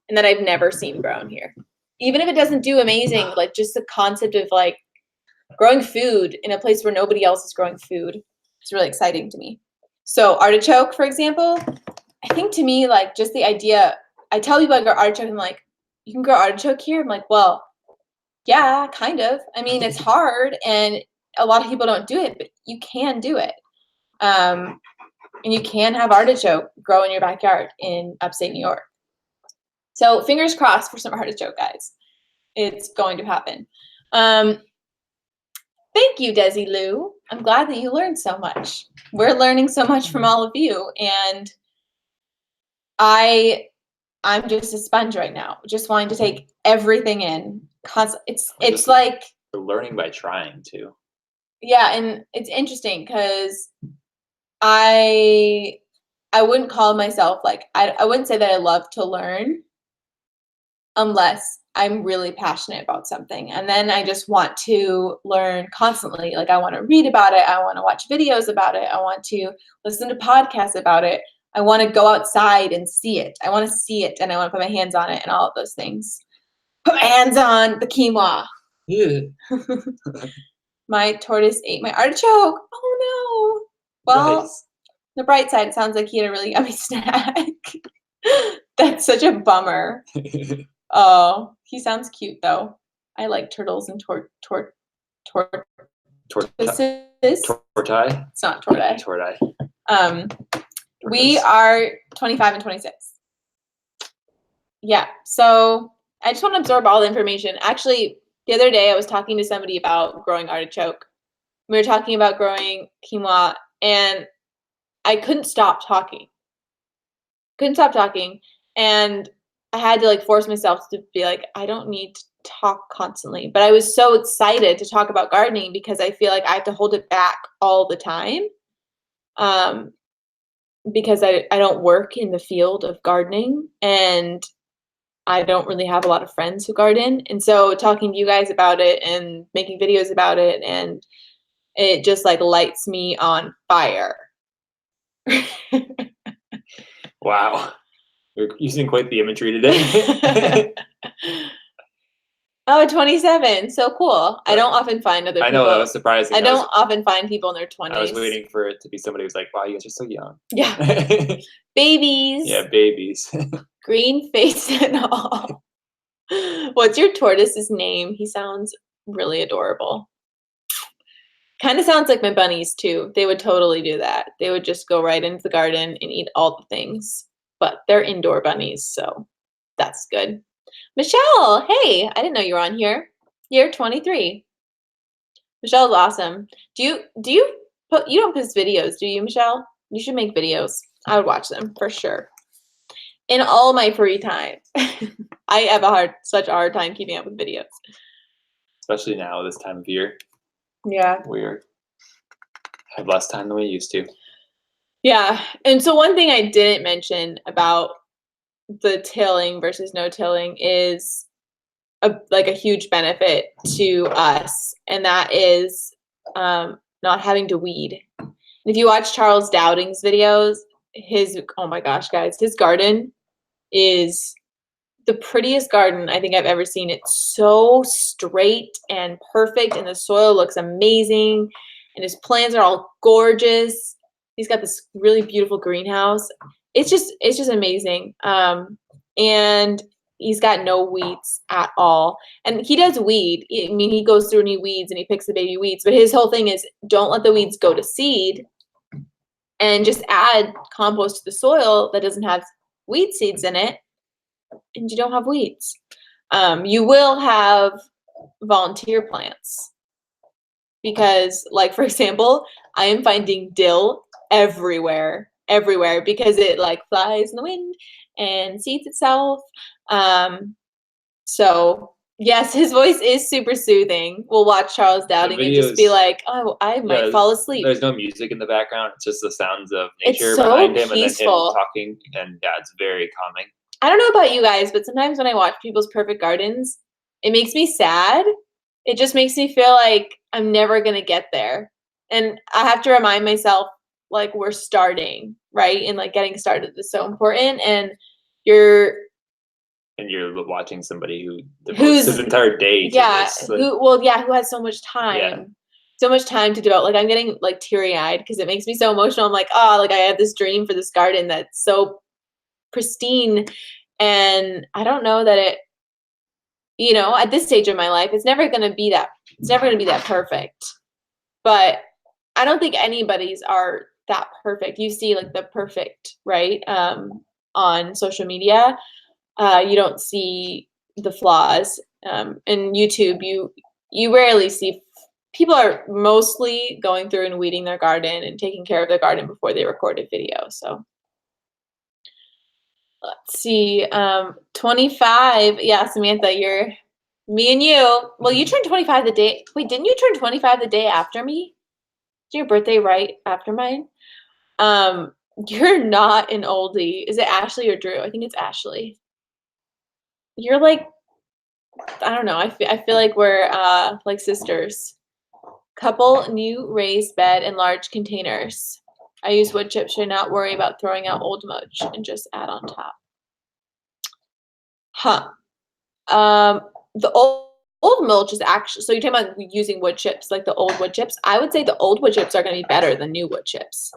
and that I've never seen grown here. Even if it doesn't do amazing, like just the concept of like growing food in a place where nobody else is growing food, it's really exciting to me. So artichoke, for example, I think to me, like just the idea, I tell people I grow artichoke and I'm like, you can grow artichoke here? I'm like, well, yeah, kind of. I mean, it's hard and a lot of people don't do it, but you can do it. And you can have artichoke grow in your backyard in upstate New York. So fingers crossed for some artichoke, guys. It's going to happen. Thank you, Desi Lou. I'm glad that you learned so much. We're learning so much from all of you, and I'm just a sponge right now, just wanting to take everything in. It's like we're learning by trying too. Yeah, and it's interesting because I I wouldn't call myself like, I wouldn't say that I love to learn unless I'm really passionate about something. And then I just want to learn constantly. Like I want to read about it. I want to watch videos about it. I want to listen to podcasts about it. I want to go outside and see it. I want to see it and I want to put my hands on it and all of those things. Put my hands on the quinoa. Yeah. My tortoise ate my artichoke. Oh no. Well, Nice. the bright side, it sounds like he had a really yummy snack. That's such a bummer. Oh, he sounds cute though. I like turtles and tortoises. Tortai? It's not tortai. Tortai. We are 25 and 26. Yeah, so I just want to absorb all the information. Actually, the other day I was talking to somebody about growing artichoke. We were talking about growing quinoa, and I couldn't stop talking. And I had to like force myself to be like, I don't need to talk constantly. But I was so excited to talk about gardening because I feel like I have to hold it back all the time. Because I don't work in the field of gardening and I don't really have a lot of friends who garden. And so talking to you guys about it and making videos about it, and it just like lights me on fire. Wow. You're using quite the imagery today. Oh, 27. So cool. I don't often find other people. I know, that was surprising. I don't often find people in their 20s. I was waiting for it to be somebody who's like, wow, you guys are so young. Yeah. Babies. Yeah, babies. Green face and all. What's your tortoise's name? He sounds really adorable. Kind of sounds like my bunnies too. They would totally do that. They would just go right into the garden and eat all the things. But they're indoor bunnies, so that's good. Michelle, hey, I didn't know you were on here. You're 23. Michelle's awesome. You don't post videos, do you, Michelle? You should make videos. I would watch them for sure. In all my free time. I have such a hard time keeping up with videos. Especially now, this time of year. Yeah. We have less time than we used to. Yeah. And so one thing I didn't mention about the tilling versus no tilling is a huge benefit to us, and that is not having to weed. And if you watch Charles Dowding's videos, oh my gosh, guys, his garden is the prettiest garden I think I've ever seen. It's so straight and perfect, and the soil looks amazing, and his plants are all gorgeous. He's got this really beautiful greenhouse. It's just amazing. And he's got no weeds at all. And he does weed. I mean, he goes through and he weeds and he picks the baby weeds, but his whole thing is don't let the weeds go to seed and just add compost to the soil that doesn't have weed seeds in it, and you don't have weeds. You will have volunteer plants because, like, for example, I am finding dill everywhere because it like flies in the wind and seeds itself. So yes, his voice is super soothing. We'll watch Charles Dowding and just be like, oh, I might fall asleep. There's no music in the background. It's just the sounds of nature so behind him peaceful. And then him talking. And yeah, it's very calming. I don't know about you guys, but sometimes when I watch people's perfect gardens, it makes me sad. It just makes me feel like I'm never going to get there. And I have to remind myself, like, we're starting, right? And like getting started is so important. And you're watching somebody who devotes his entire day to this. Who has so much time. Yeah. So much time to develop. Like, I'm getting like teary-eyed because it makes me so emotional. I'm like, oh, like I have this dream for this garden that's so pristine, and I don't know that it, at this stage of my life, it's never going to be that perfect. But I don't think anybody's are that perfect. You see like the perfect, right? On social media, you don't see the flaws. In YouTube, you rarely see. People are mostly going through and weeding their garden and taking care of their garden before they record a video. So let's see. 25. Yeah, Samantha, you're me and you. Well, you turned 25 the day. Wait, didn't you turn 25 the day after me? Is your birthday right after mine? You're not an oldie. Is it Ashley or Drew? I think it's Ashley. You're like, I don't know. I feel like we're like sisters. Couple new raised bed in large containers. I use wood chips to not worry about throwing out old mulch and just add on top. Huh. The old mulch is actually, so you're talking about using wood chips, like the old wood chips. I would say the old wood chips are going to be better than new wood chips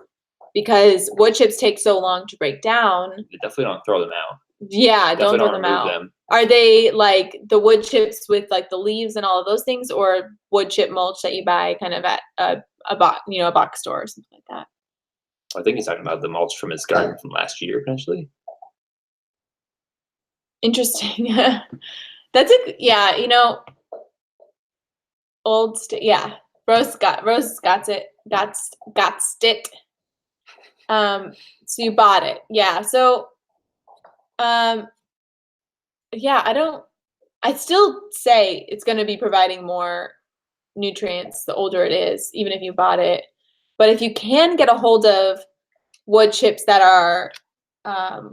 because wood chips take so long to break down. You definitely don't throw them out. Yeah, don't throw them out. Them. Are they like the wood chips with like the leaves and all of those things, or wood chip mulch that you buy kind of at a box store or something like that? I think he's talking about the mulch from his garden from last year, potentially. Interesting. That's a yeah, yeah. Rose got it. It. So you bought it. Yeah. So yeah, I still say it's going to be providing more nutrients the older it is, even if you bought it. But if you can get a hold of wood chips that are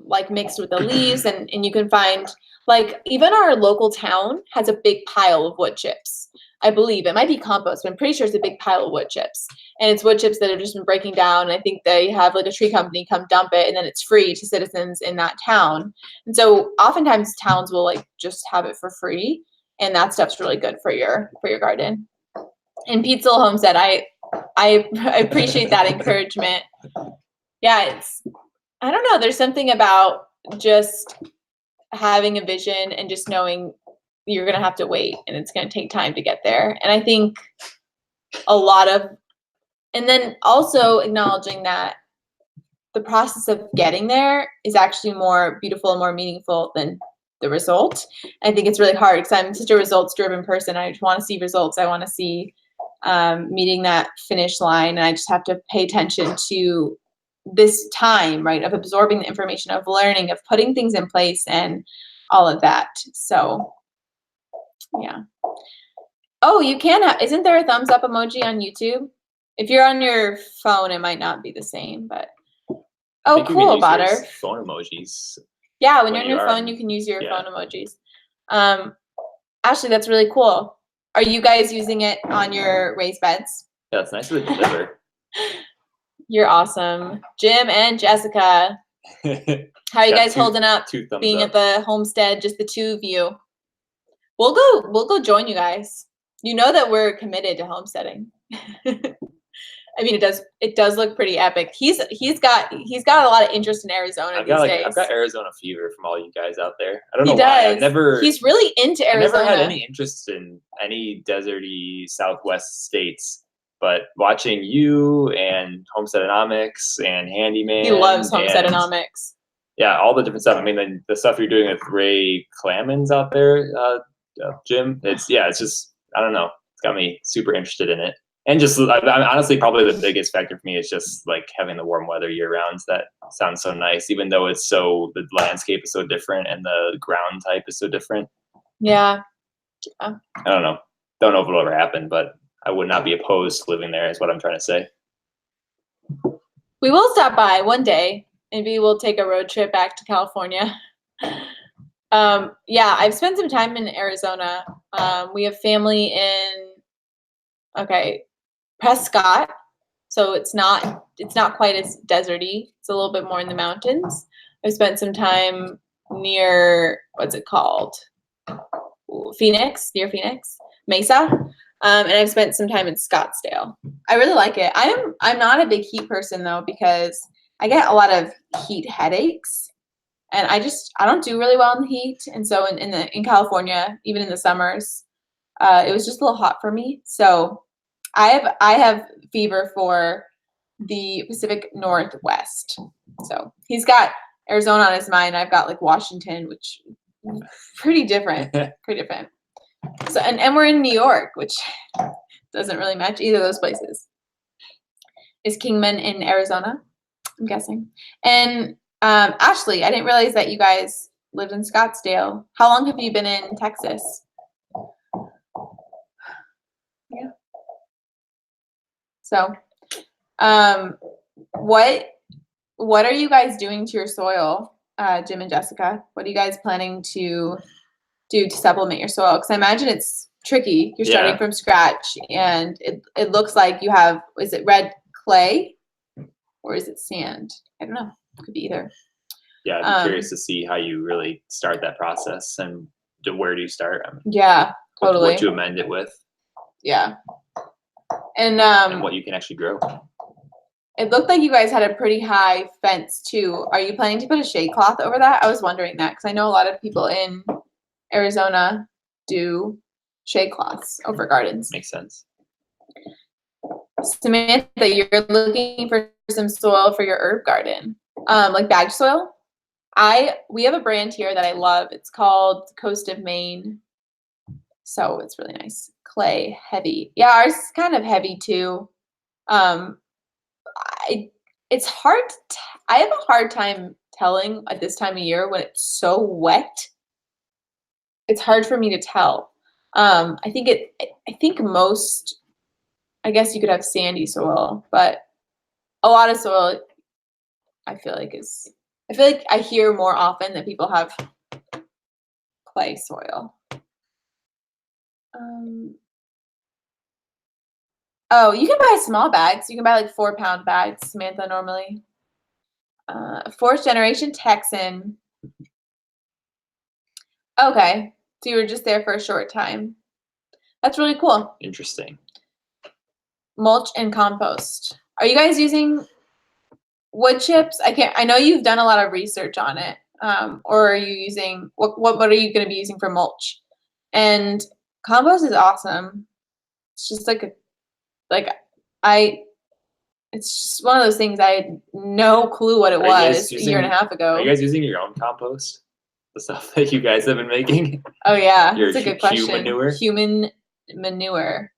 like mixed with the leaves, and you can find, like, even our local town has a big pile of wood chips. I believe it might be compost, but I'm pretty sure it's a big pile of wood chips. And it's wood chips that have just been breaking down. And I think they have like a tree company come dump it, and then it's free to citizens in that town. And so oftentimes towns will like just have it for free, and that stuff's really good for your garden. And Pizza Homestead, I appreciate that encouragement. Yeah, I don't know. There's something about just having a vision and just knowing you're going to have to wait and it's going to take time to get there. And I think and then also acknowledging that the process of getting there is actually more beautiful and more meaningful than the result. I think it's really hard because I'm such a results-driven person. I just want to see results. I want to see meeting that finish line. And I just have to pay attention to this time, right, of absorbing the information, of learning, of putting things in place and all of that. So yeah. Oh, you can have, isn't there a thumbs up emoji on YouTube? If you're on your phone, it might not be the same, but oh, cool, Botter. Phone emojis. Yeah, when you're on your phone, you can use your phone emojis. Ashley, that's really cool. Are you guys using it on your raised beds? Yeah, it's nice to deliver. You're awesome. Jim and Jessica. How are you guys holding up being at the homestead, just the two of you? We'll go join you guys. You know that we're committed to homesteading. I mean, it does look pretty epic. He's got a lot of interest in Arizona these days. I've got Arizona fever from all you guys out there. I don't know why. He's really into Arizona. I never had any interest in any deserty Southwest states, but watching you and Homesteadonomics and Handyman. He loves Homesteadonomics. Yeah, all the different stuff. I mean, the stuff you're doing with Ray Clamens out there, Jim. It's just, I don't know. It's got me super interested in it. And just, honestly, probably the biggest factor for me is just like having the warm weather year round. That sounds so nice, even though the landscape is so different and the ground type is so different. Yeah. I don't know. Don't know if it'll ever happen, but I would not be opposed to living there is what I'm trying to say. We will stop by one day. Maybe we'll take a road trip back to California. Yeah, I've spent some time in Arizona. We have family in, Prescott. So it's not quite as deserty. It's a little bit more in the mountains. I've spent some time near, what's it called? Phoenix, near Phoenix, Mesa. And I've spent some time in Scottsdale. I really like it. I'm not a big heat person though, because I get a lot of heat headaches, and I don't do really well in the heat. And so in California, even in the summers, it was just a little hot for me. So I have fever for the Pacific Northwest. So he's got Arizona on his mind. I've got like Washington, which is pretty different. Pretty different. So and we're in New York, which doesn't really match either of those places. Is Kingman in Arizona? I'm guessing. And Ashley, I didn't realize that you guys lived in Scottsdale. How long have you been in Texas? Yeah. So, what what are you guys doing to your soil, Jim and Jessica? What are you guys planning to do to supplement your soil? Because I imagine it's tricky. You're starting from scratch, and it looks like you have, is it red clay or is it sand? I don't know. It could be either. Yeah, I'd be curious to see how you really start that process and where do you start? Yeah, totally. What to amend it with. Yeah. And what you can actually grow. It looked like you guys had a pretty high fence too. Are you planning to put a shade cloth over that? I was wondering that because I know a lot of people in Arizona do shade cloths over gardens. Makes sense. Samantha, you're looking for some soil for your herb garden, like bagged soil. We have a brand here that I love. It's called Coast of Maine. So it's really nice. Clay, heavy. Yeah, ours is kind of heavy too. It's hard. I have a hard time telling at this time of year when it's so wet. It's hard for me to tell. I think most, I guess you could have sandy soil, but a lot of soil I feel like I hear more often that people have clay soil. Oh, you can buy small bags. You can buy like 4-pound bags, Samantha, normally. Fourth generation Texan. Okay, so you were just there for a short time. That's really cool. Interesting. Mulch and compost. Are you guys using wood chips? I know you've done a lot of research on it. Or are you using what are you going to be using for mulch? And compost is awesome. It's just it's just one of those things I had no clue what it was a year and a half ago. Are you guys using your own compost? The stuff that you guys have been making? Oh yeah, that's a good question. Human manure.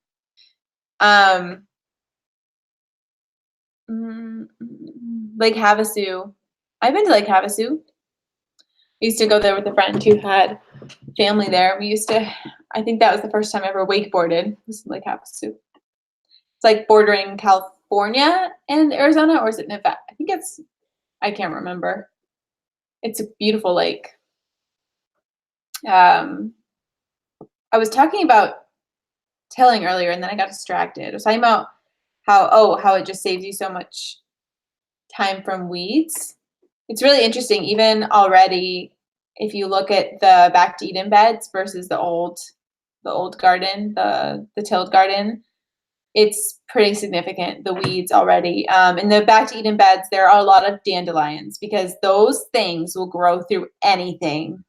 Lake Havasu. I've been to Lake Havasu. I used to go there with a friend who had family there. I think that was the first time I ever wakeboarded, was Lake Havasu. It's like bordering California and Arizona, or is it Nevada? I can't remember. It's a beautiful lake. I was talking about tilling earlier and then I got distracted. I was talking about how it just saves you so much time from weeds. It's really interesting, even already, if you look at the back to Eden beds versus the old garden, the tilled garden, it's pretty significant, the weeds already. In the back to Eden beds, there are a lot of dandelions because those things will grow through anything.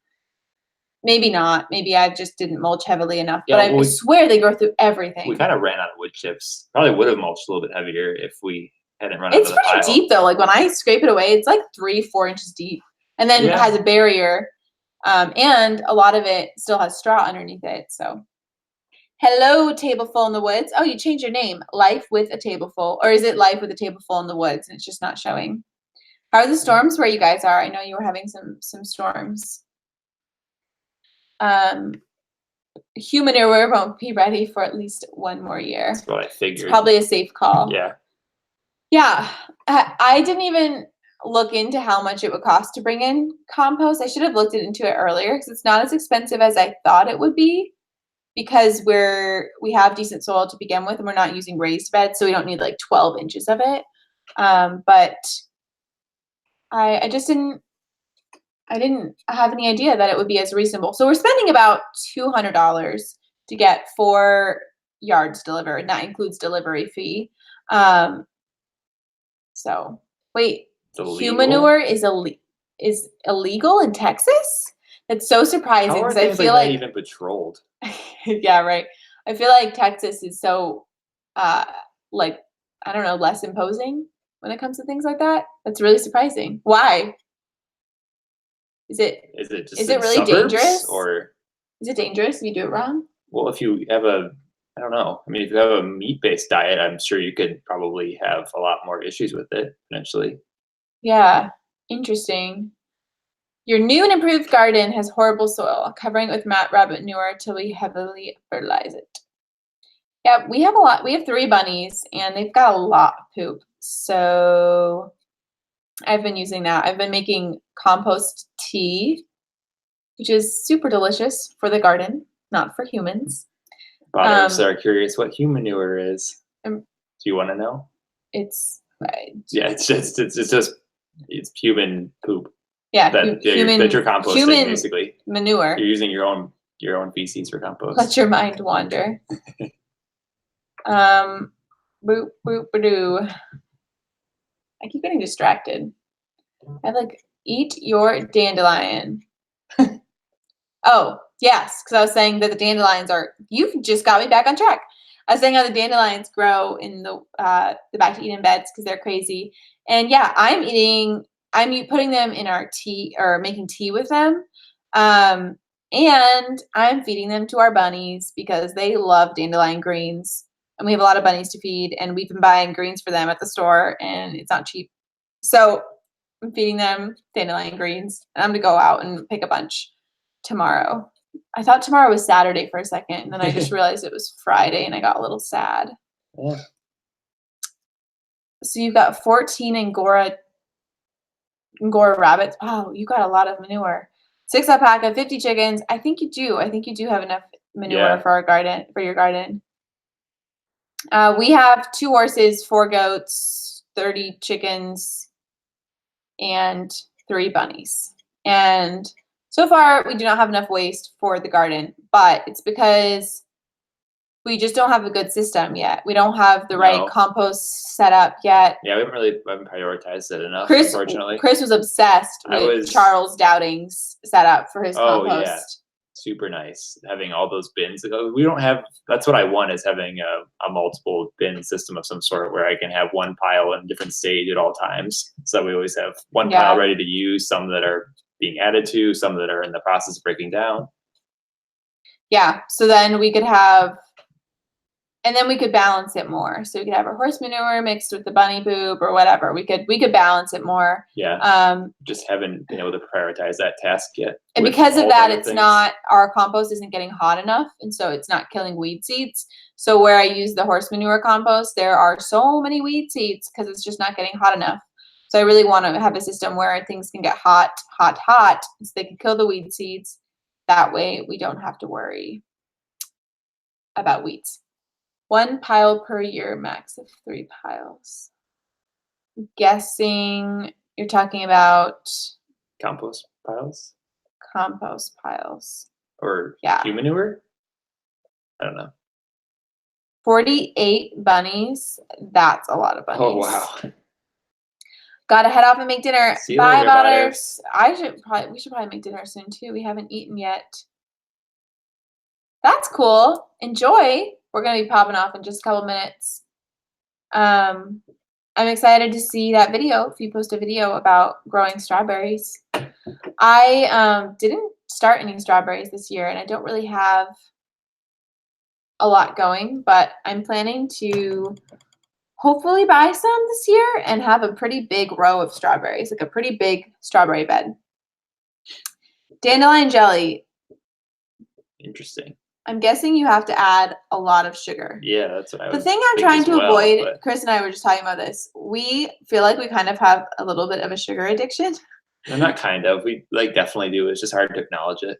Maybe not. Maybe I just didn't mulch heavily enough, but I swear they grow through everything. We kind of ran out of wood chips. Probably would have mulched a little bit heavier if we hadn't run out of the pile. It's pretty deep though. Like when I scrape it away, it's like 3-4 inches deep, and then it has a barrier, and a lot of it still has straw underneath it. So, hello, Tableful in the Woods. Oh, you changed your name, Life with a Tableful, or is it Life with a Tableful in the Woods? And it's just not showing. How are the storms where you guys are? I know you were having some storms. Humanure won't be ready for at least one more year. That's what I figured. It's probably a safe call. Yeah. Yeah. I didn't even look into how much it would cost to bring in compost. I should have looked into it earlier because it's not as expensive as I thought it would be because we have decent soil to begin with and we're not using raised beds, so we don't need like 12 inches of it. But I just didn't have any idea that it would be as reasonable. So we're spending about $200 to get 4 yards delivered, and that includes delivery fee. So wait, humanure is illegal in Texas? That's so surprising because I feel like even patrolled. Yeah, right. I feel like Texas is so like, I don't know, less imposing when it comes to things like that. That's really surprising. Why? Is it really dangerous? Or is it dangerous if you do it wrong? Well, if you have I don't know. I mean, if you have a meat-based diet, I'm sure you could probably have a lot more issues with it potentially. Yeah, interesting. Your new and improved garden has horrible soil, covering it with rabbit manure till we heavily fertilize it. Yeah, we have a lot. We have 3 bunnies, and they've got a lot of poop. So I've been using that. I've been making compost tea, which is super delicious for the garden, not for humans. Bottomers are curious what human manure is. Um, Do you want to know? It's Yeah, it's just human poop. Yeah, that human that you're composting human basically. manure. You're using your own feces for compost. Let your mind wander. Boop boop doo. I keep getting distracted. I like eat your dandelion. Oh yes, because I was saying that the dandelions are. You've just got me back on track. I was saying how the dandelions grow in the back to Eden beds because they're crazy. And yeah, I'm putting them in our tea or making tea with them. And I'm feeding them to our bunnies because they love dandelion greens. And we have a lot of bunnies to feed, and we've been buying greens for them at the store, and it's not cheap. So I'm feeding them dandelion greens, and I'm gonna go out and pick a bunch tomorrow. I thought tomorrow was Saturday for a second, and then I just realized it was Friday, and I got a little sad. Yeah. So you've got 14 Angora rabbits. Wow, you got a lot of manure. 6 alpaca, 50 chickens. I think you do. I think you do have enough manure for our garden, for your garden. We have 2 horses, 4 goats, 30 chickens, and 3 bunnies. And so far, we do not have enough waste for the garden, but it's because we just don't have a good system yet. We don't have the right compost set up yet. Yeah, we haven't prioritized it enough, Chris, unfortunately. Chris was obsessed with Charles Dowding's setup for his compost. Oh, yeah. Super nice. Having all those bins. We don't have, that's what I want, is having a multiple bin system of some sort where I can have one pile in a different stage at all times. So we always have one pile ready to use, some that are being added to, some that are in the process of breaking down. Yeah. So then we could have, and then we could balance it more. So we could have our horse manure mixed with the bunny poop or whatever. We could balance it more. Yeah. Just haven't been able to prioritize that task yet. And because of that, it's not, our compost isn't getting hot enough, and so it's not killing weed seeds. So where I use the horse manure compost, there are so many weed seeds because it's just not getting hot enough. So I really want to have a system where things can get hot, so they can kill the weed seeds. That way we don't have to worry about weeds. 1 pile per year, max of 3 piles. I'm guessing you're talking about compost piles? Compost piles. Or human manure? I don't know. 48 bunnies. That's a lot of bunnies. Oh, wow. Gotta head off and make dinner. See you Bye, later, butters. We should probably make dinner soon too. We haven't eaten yet. That's cool. Enjoy. We're gonna be popping off in just a couple minutes. I'm excited to see that video. If you post a video about growing strawberries. I didn't start any strawberries this year, and I don't really have a lot going, but I'm planning to hopefully buy some this year and have a pretty big row of strawberries, like a pretty big strawberry bed. Dandelion jelly. Interesting. I'm guessing you have to add a lot of sugar. Yeah, that's what I was. The thing I'm trying to avoid, Chris and I were just talking about this. We feel like we kind of have a little bit of a sugar addiction. No, not kind of. We definitely do. It's just hard to acknowledge it.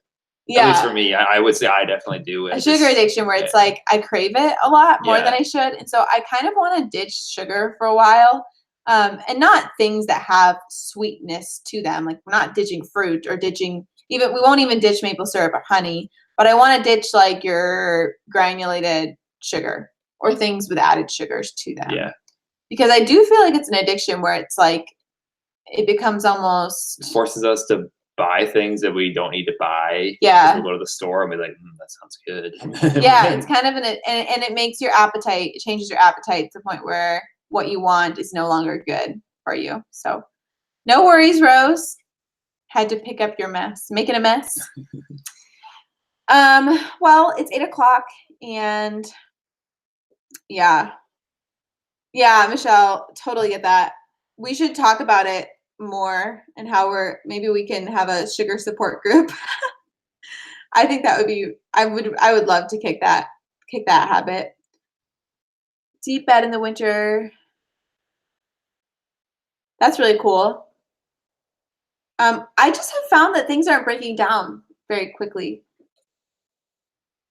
Yeah. At least for me, I would say I definitely do. A sugar addiction where it's like I crave it a lot more than I should. And so I kind of want to ditch sugar for a while. And not things that have sweetness to them. Like we're not ditching fruit or ditching we won't even ditch maple syrup or honey. But I want to ditch like your granulated sugar or things with added sugars to them. Yeah. Because I do feel like it's an addiction where it's like it becomes almost. It forces us to buy things that we don't need to buy. Yeah. We'll go to the store and be like, that sounds good. Yeah, it's kind of and it makes your appetite, it changes your appetite to the point where what you want is no longer good for you. So no worries, Rose. Had to pick up your mess. Making a mess. Well, it's 8 o'clock and yeah, Michelle, totally get that. We should talk about it more and how maybe we can have a sugar support group. I think that would be, I would love to kick that habit. Deep bed in the winter. That's really cool. I just have found that things aren't breaking down very quickly.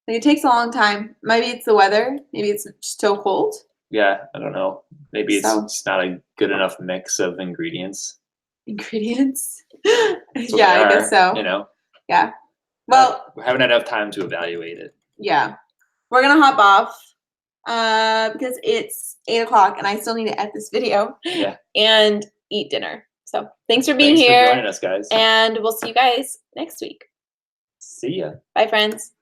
Like, it takes a long time. Maybe it's the weather. Maybe it's just so cold. Yeah, I don't know. Maybe it's So- just not a good enough mix of ingredients. Ingredients? That's what Yeah, they I guess are, so. You know, Yeah. Well, we haven't had enough time to evaluate it. yeah. We're gonna hop off because it's 8 o'clock and I still need to edit this video. Yeah. And eat dinner. So thanks for being Thanks here. for joining us, guys. And we'll see you guys next week. See ya. Bye, friends.